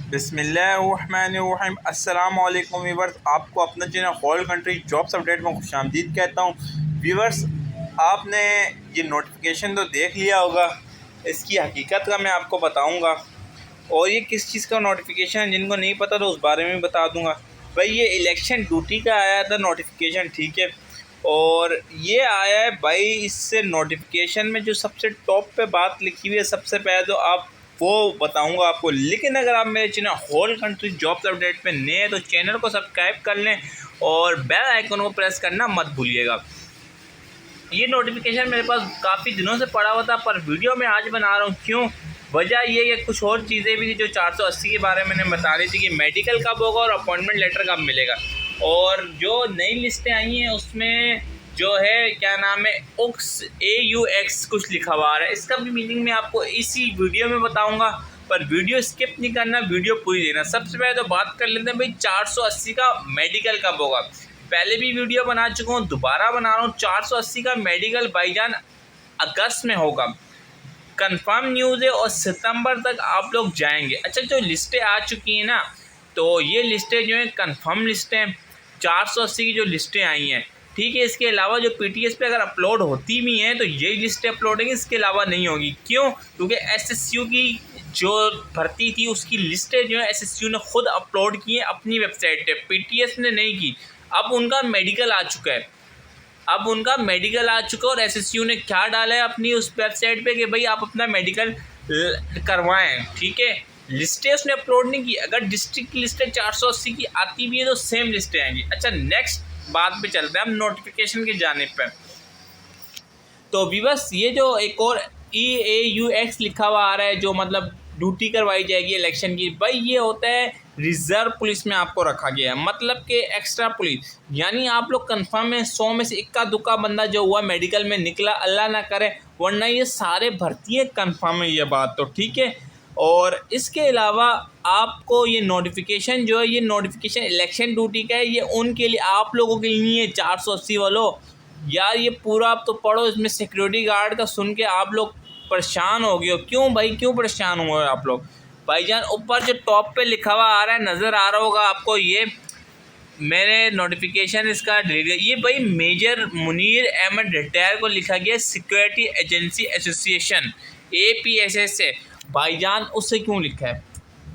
बिस्मिल्लाहिर्रहमानिर्रहीम। अस्सलाम वालेकुम व्यूवर्स, आपको अपना channel whole country jobs update में खुशामदीद कहता हूँ। व्यूवर्स, आपने ये नोटिफिकेशन तो देख लिया होगा, इसकी हकीकत का मैं आपको बताऊँगा और ये किस चीज़ का नोटिफिकेशन है। जिनको नहीं पता तो उस बारे में बता दूँगा। भाई, ये इलेक्शन ड्यूटी का आया था नोटिफिकेशन, ठीक है। और ये आया है भाई, इससे नोटिफिकेशन में जो सबसे टॉप पे बात लिखी हुई है, सबसे पहले तो आप वो बताऊंगा आपको। लेकिन अगर आप मेरे channel whole country jobs update पे नए हैं तो चैनल को सब्सक्राइब कर लें और बेल आइकन को प्रेस करना मत भूलिएगा। ये नोटिफिकेशन मेरे पास काफ़ी दिनों से पड़ा हुआ था, पर वीडियो में आज बना रहा हूँ। क्यों? वजह ये कि कुछ और चीज़ें भी थी जो 480 के बारे में मैंने बता रही थी कि मेडिकल कब होगा और अपॉइंटमेंट लेटर कब मिलेगा। और जो नई लिस्टें आई हैं उसमें जो है, क्या नाम है, AUX कुछ लिखा हुआ आ रहा है। इसका भी मीनिंग मैं आपको इसी वीडियो में बताऊंगा, पर वीडियो स्किप नहीं करना, वीडियो पूरी देखना। सबसे पहले तो बात कर लेते हैं भाई, 480 का मेडिकल कब होगा। पहले भी वीडियो बना चुका हूँ, दोबारा बना रहा हूँ। 480 का मेडिकल भाईजान अगस्त में होगा, कंफर्म न्यूज़ है, और सितंबर तक आप लोग जाएंगे। अच्छा, जो लिस्टें आ चुकी हैं ना, तो ये लिस्टें जो हैं कंफर्म लिस्टें हैं। 480 की जो लिस्टें आई हैं, ठीक है। इसके अलावा जो PTS पे अगर अपलोड होती भी हैं तो यही लिस्टें अपलोड होंगी, इसके अलावा नहीं होगी। क्यों? क्योंकि SSU की जो भर्ती थी उसकी लिस्टें जो है SSU ने खुद अपलोड की हैं अपनी वेबसाइट पे, PTS ने नहीं की। अब उनका मेडिकल आ चुका है, और SSU ने क्या डाला है अपनी उस वेबसाइट पे कि भाई आप अपना मेडिकल करवाएं, ठीक है। लिस्टें उसने अपलोड नहीं की। अगर डिस्ट्रिक्ट की लिस्टें 480 की आती भी है तो सेम लिस्टें आएंगी। अच्छा, नेक्स्ट बात पे चलते हैं हम नोटिफिकेशन की जानिब पे। तो व्यूअर्स, ये जो एक और EAUX लिखा हुआ आ रहा है, जो मतलब ड्यूटी करवाई जाएगी इलेक्शन की, भाई ये होता है रिजर्व पुलिस में आपको रखा गया है, मतलब कि एक्स्ट्रा पुलिस। यानी आप लोग कंफर्म है 100 में से इक्का दुक्का बंदा जो हुआ मेडिकल में निकला, अल्लाह ना करे, वरना ये सारे भर्ती कंफर्म है, ये बात तो ठीक है। और इसके अलावा आपको ये नोटिफिकेशन जो है, ये नोटिफिकेशन इलेक्शन ड्यूटी का है। ये उनके लिए, आप लोगों के लिए 480 वालों, यार ये पूरा आप तो पढ़ो। इसमें सिक्योरिटी गार्ड का सुन के आप लोग परेशान हो गए हो। क्यों भाई, क्यों परेशान हुए हो आप लोग? भाईजान, ऊपर जो टॉप पे लिखा हुआ आ रहा है, नज़र आ रहा होगा आपको, ये मैंने नोटिफिकेशन इसका डिलीट किया। ये भाई मेजर मुनीर अहमद रिटायर को लिखा गया सिक्योरिटी एजेंसी एसोसिएशन APSS से। भाईजान, उससे क्यों लिखा है?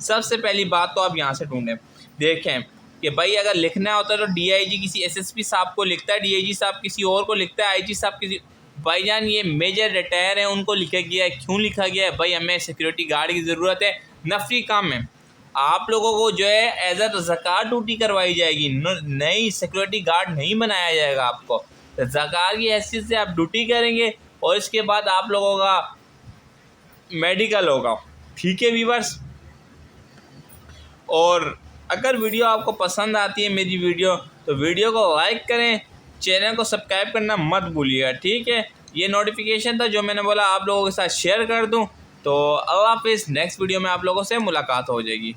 सबसे पहली बात तो आप यहाँ से ढूंढें, देखें कि भाई अगर लिखना होता है तो DIG किसी SSP साहब को लिखता है, DIG साहब किसी और को लिखता है, IG साहब किसी। भाईजान, ये मेजर रिटायर है, उनको लिखा गया है। क्यों लिखा गया है? भाई हमें सिक्योरिटी गार्ड की ज़रूरत है, नफरी काम है। आप लोगों को जो है एज ज़कात ड्यूटी करवाई जाएगी, नई सिक्योरिटी गार्ड नहीं बनाया जाएगा आपको। तो ज़कात की हैसियत से आप ड्यूटी करेंगे और इसके बाद आप लोगों का मेडिकल होगा, ठीक है व्यूअर्स। और अगर वीडियो आपको पसंद आती है मेरी वीडियो, तो वीडियो को लाइक करें, चैनल को सब्सक्राइब करना मत भूलिएगा, ठीक है। ये नोटिफिकेशन था जो मैंने बोला आप लोगों के साथ शेयर कर दूं। तो अल्लाह हाफिज़, नेक्स्ट वीडियो में आप लोगों से मुलाकात हो जाएगी।